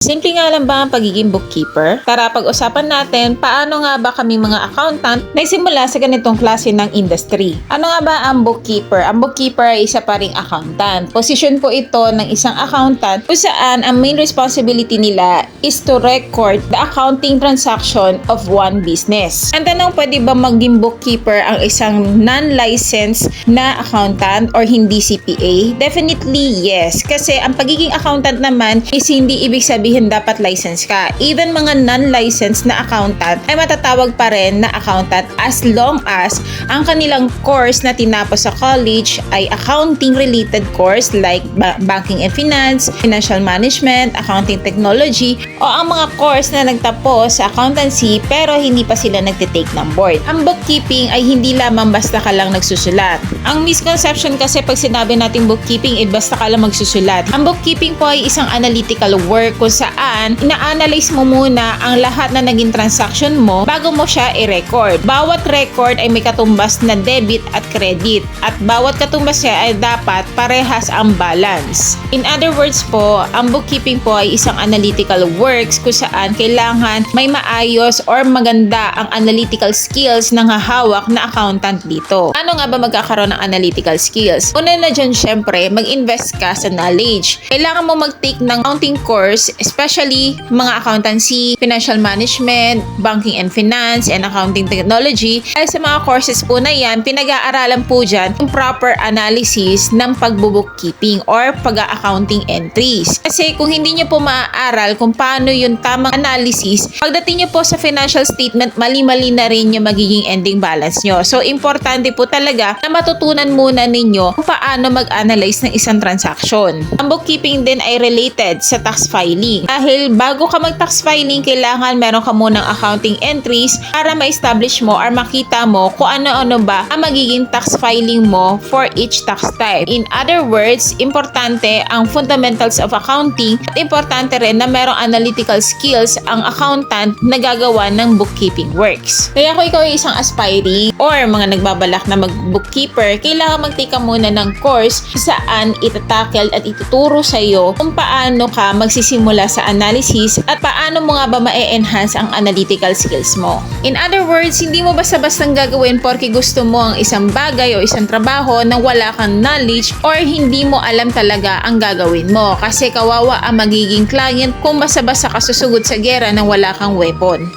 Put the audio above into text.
Simple nga lang ba ang pagiging bookkeeper? Tara pag-usapan natin paano nga ba kami mga accountant nagsimula sa ganitong klase ng industry. Ano nga ba ang bookkeeper? Ang bookkeeper ay isa pa ring accountant. Posisyon po ito ng isang accountant kung saan ang main responsibility nila is to record the accounting transaction of one business. Ang tanong, pwede ba maging bookkeeper ang isang non-licensed na accountant or hindi CPA? Definitely yes. Kasi ang pagiging accountant naman is hindi ibig sabihin dapat license ka. Even mga non-licensed na accountant ay matatawag pa rin na accountant as long as ang kanilang course na tinapos sa college ay accounting related course like banking and finance, financial management, accounting technology, o ang mga course na nagtapos sa accountancy pero hindi pa sila nagtitake ng board. Ang bookkeeping ay hindi lamang basta ka lang nagsusulat. Ang misconception kasi pag sinabi nating bookkeeping ay basta ka lang magsusulat. Ang bookkeeping po ay isang analytical work kung saan ina-analyze mo muna ang lahat na naging transaction mo bago mo siya i-record. Bawat record ay may katumbas na debit at credit at bawat katumbas niya ay dapat parehas ang balance. In other words po, ang bookkeeping po ay isang analytical works kung saan kailangan may maayos or maganda ang analytical skills ng hahawak na accountant dito. Ano nga ba magkakaroon ng analytical skills? Una na dyan, syempre, mag-invest ka sa knowledge. Kailangan mo mag-take ng accounting course, especially mga accountancy, financial management, banking and finance, and accounting technology. Dahil sa mga courses po na yan, pinag-aaralan po dyan yung proper analysis ng pagbo-bookkeeping or pag-accounting entries. Kasi kung hindi nyo po maaaral kung paano yung tamang analysis, pagdating nyo po sa financial statement, mali-mali na rin yung magiging ending balance nyo. So, importante po talaga na matutunan muna ninyo kung paano mag-analyze ng isang transaction. Ang bookkeeping din ay related sa tax filing. Dahil bago ka mag-tax filing, kailangan meron ka munang accounting entries para ma-establish mo or makita mo kung ano-ano ba ang magiging tax filing mo for each tax type. In other words, importante ang fundamentals of accounting at importante rin na merong analytical skills ang accountant na gagawa ng bookkeeping works. Kaya kung ikaw ay isang aspiring or mga nagbabalak na mag-bookkeeper, kailangan mag-take ka muna ng course saan itatackle at ituturo sa iyo kung paano ka magsisimula sa analysis at paano mo nga ba ma-enhance ang analytical skills mo. In other words, hindi mo basta-bastang gagawin porque gusto mo ang isang bagay o isang trabaho na wala kang knowledge or hindi mo alam talaga ang gagawin mo kasi kawawa ang magiging client kung basta-basta ka susugod sa gera nang wala kang weapon.